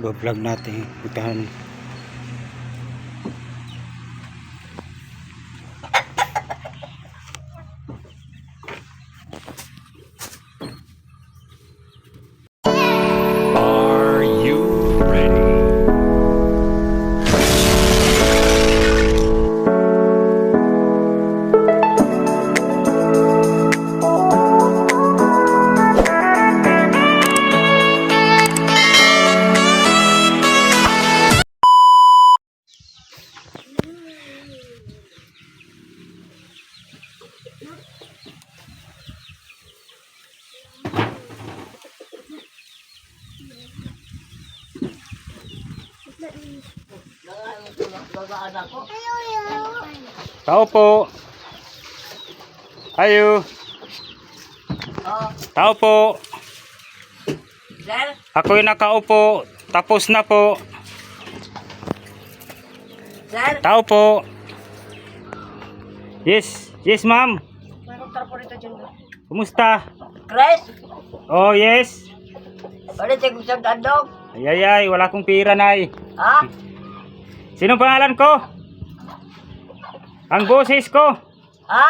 Vlog natin putahan. Are you ready? Tao po. Ayo. Tao po. Sir? Ako yung nakaupo. Tapos na po. Sir? Tao po. Yes. Yes, ma'am. Mayroong trapo rito dyan. Kumusta? Chris? Oh, yes. Ulit yung isang tandog? Ay, wala akong pira, nay. Ha? Sino pangalan ko? Ang boses ko. Ha?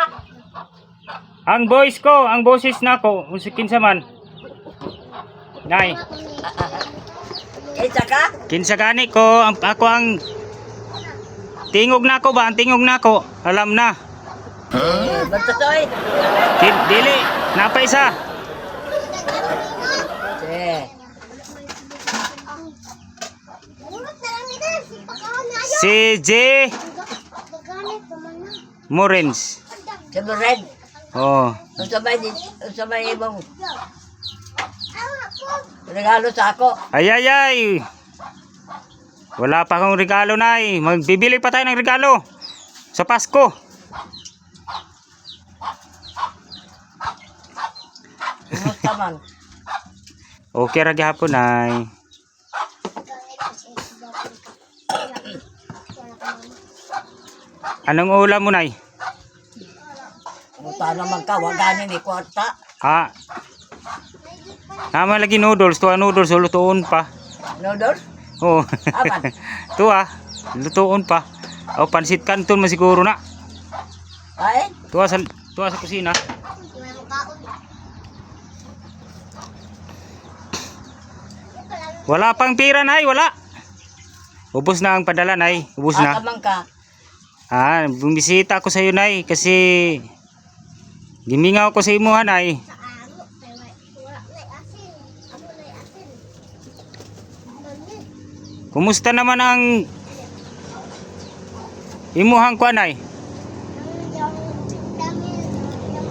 Ang voice ko. Ang boses na ko. Kinsa man. Nay. Isa ka? Kinsa gani ko. Ako ang tingog na ko ba? Ang tingog na ko. Alam na. Basta to eh. Dili. Napa isa. Sir. Si J. Morens. Sabi red. Oh. Sa may ibang regalo sa ako. Ay. Wala pa akong regalo, nay. Magbibili pa tayo ng regalo. Sa Pasko. Kumusta man? Okay ra gihapon, nay. Anong ulam mo, nay? Kumusta naman ka? Wag ganin ni kwarta. Ha? Naman lagi noodles. Tuwa noodles. Lutuon pa. Noodles? Oh. Aman. Tuwa. Lutuon pa. O pansit kanton masiguro na. Ay? Tuwa sa kusina. Wala pang pira, nay. Wala. Ubos na ang padala, nay. Ubos na. Atamang ka. Bumisita ako sa iyo, nay. Kasi gimingaw ko sa imo, nay. Kumusta naman ang imuhang kuan, nay?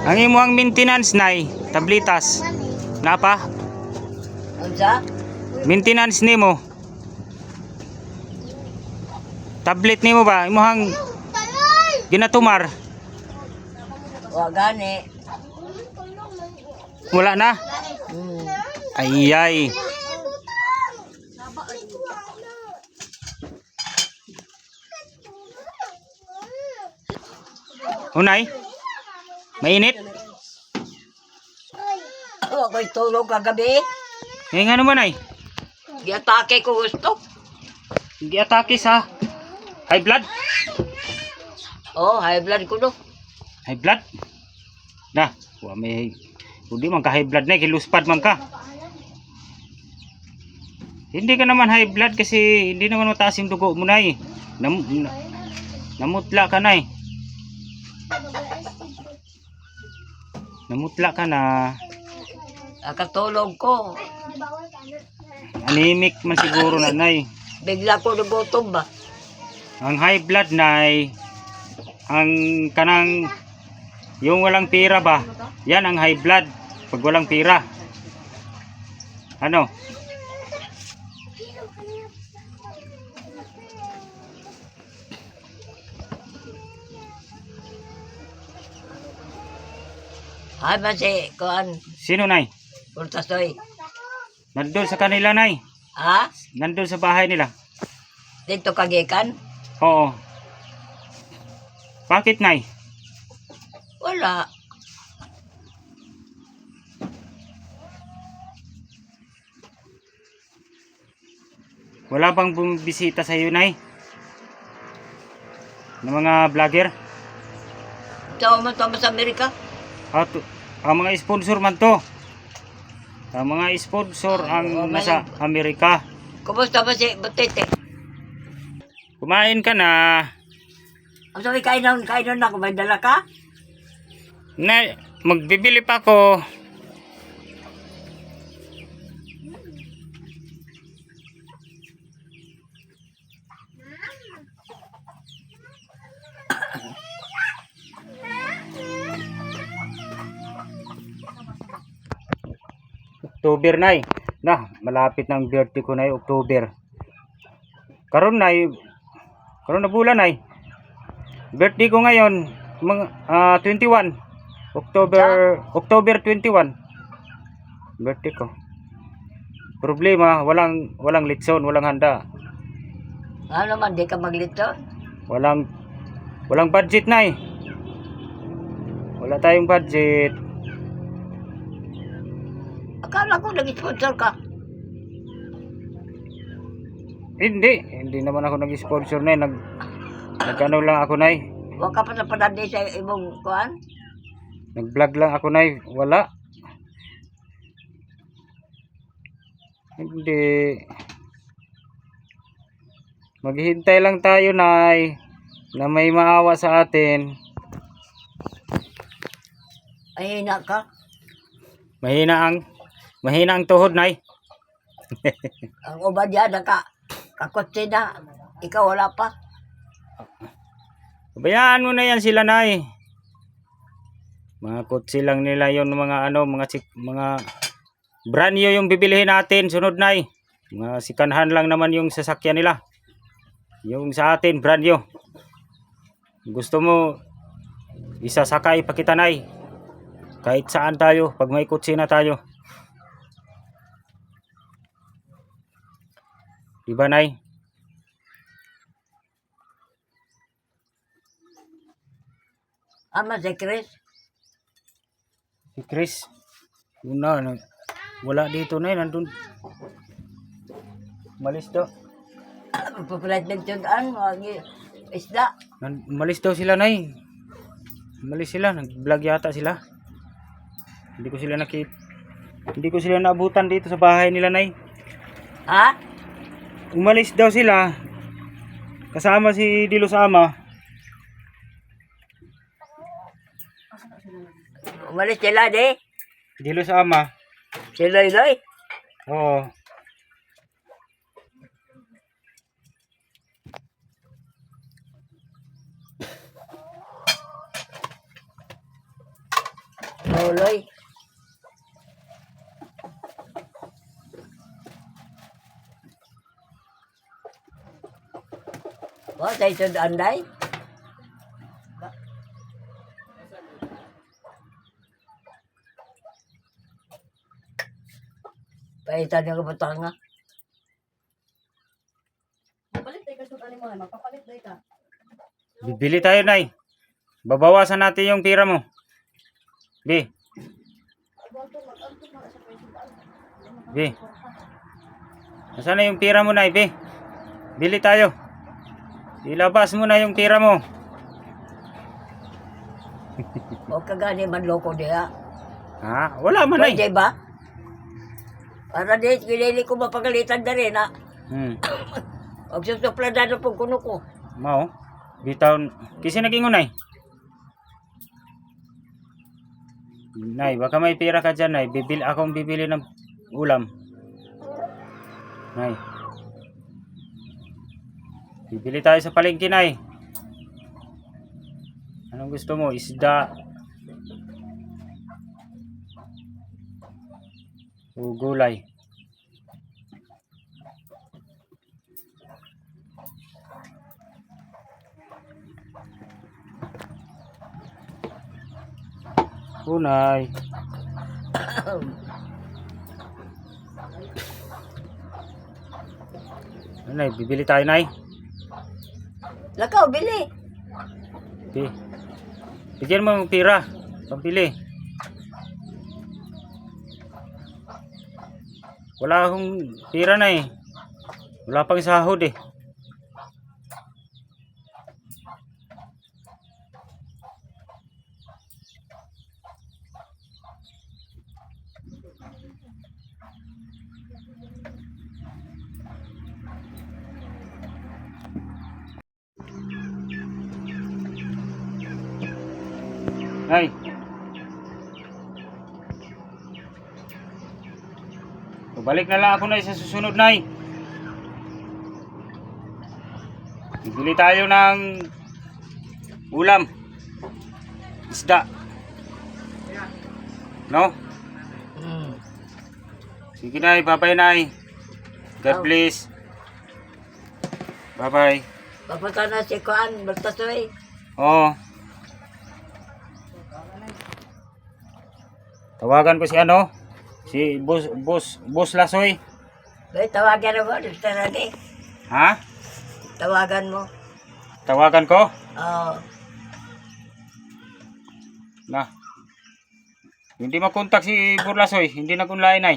Ang imuhang maintenance, nay. Tablitas. Napa? Unsa? Maintenance nimo. Tablet nimo ba? Imuhang ginatumar. Wag gani. Wala na. Hmm. Ay. Unay? Mainit? Ako'y tulog kagabi. Eh nga naman, ay. Giatake ko gusto. Giatake sa high blood. Oh, high blood ko do. High blood? Na, may hindi man ka high blood na, kiluspad man ka. Hindi ka naman high blood kasi hindi naman mataas yung dugo mo, na namutla ka na eh. Namutla ka na. Nakatulog ko. Anemic man siguro, nanay. Bigla ko nagutom ba? Ang high blood, nay, ang kanang yung walang pira ba, yan ang high blood pag walang pira. Ano? Ay ba si kuan? Sino, nay? Pultasoy. Nandun sa kanila, nay. Ha? Nandun sa bahay nila. Dito kagikan? Oo. Bakit, nay? Wala. Wala bang bumibisita sa iyo, Nay? Ng mga vlogger? Tao man to sa Amerika. Ang mga sponsor man to. Ang mga sponsor ang nasa Amerika. Kumusta ba si Butete? Kumain ka na. Ang sabi, kainan na ako. May dala ka? Na, magbibili pa ako. October na, malapit na ang birthday ko na October. Karon na bulan birthday ko ngayon mga 21 October 21 birthday ko. Problema, walang litson, walang handa. Ano man, di ka maglito? Walang budget wala tayong budget. Akala ko nag-sponsor ka. Hindi naman ako nag-sponsor nag-ano lang ako Huwag ka pa sa panandi sa imong kuhan. nag-vlog lang ako wala. Hindi. Maghihintay lang tayo na may maawa sa atin. Ay, hina ka. Mahina ang tuhod, Nay. Ang uban yan, kakotse na. Ikaw wala pa. Bayaan mo na yan sila, Nay. Mga kutsi lang nila yon, mga brand new yung bibilihin natin sunod, Nay. Mga sikanhan lang naman yung sasakyan nila. Yung sa atin brand new. Gusto mo isasakay pa kita, Nay. Kahit saan tayo, pag may kutsi na tayo. Diba, Nay? Ama si Chris. Si Chris, wala dito, Nay. Nandun. Malis daw. Papalit ng tiyudan, mga isda. Malis daw sila, Nay. Malis sila. Nag-vlog yata sila. Hindi ko sila naabutan dito sa bahay nila, Nay. Ha? Umalis daw sila. Kasama si Dilos Ama. Umalis sila, di? Dilos Ama. Si Loy. Oo. Loy. Wah, sa ito anday. Paitan yung kapatanga. Bibili tayo, Nay. Babawasan natin yung tira mo. Bi. Nasaan na yung tira mo, Nay, Bi? Bili tayo. Ilabas mo na yung tira mo. Huwag ka gani man loko diya. Ha? Wala man, Nay. Pwede ba? Para di, kinili ko mapagalitan na rin, ha? Huwag susuplada na po kuno ko. Mao. Bitaw. Kasi naging unay. Nay, baka may pera ka dyan, Nay. Akong bibili ng ulam. Nay. Bibili tayo sa palengke, Nay. Anong gusto mo? Isda. O gulay. Unay. Nay, bibili tayo, Nay. Lakaw, bili. Okay. Bigyan mo ng pira. Pambili. Wala akong pira, Nay. Wala pang sahod eh. Nay. Balik na lang ako na sa susunod, Nay. Bibili tayo ng ulam. Isda. No? Hmm. Sige, Nay. Bye-bye, Nay. God Oh. bless. Bye-bye. Papunta na si Kuan, Baltasoy. Oo. Tawagan ko si ano? Si Boss Lasoy. Bay, tawagan mo, gusto na di. Ha? Tawagan mo. Tawagan ko? Oo. Na. Hindi makontak si Burlasoy, hindi nag-online ay.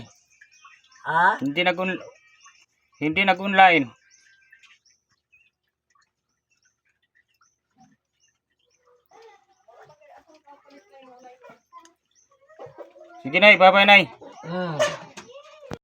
Ha? Hindi nag-online. Sige, Nay, bye-bye, Nay. Hmm.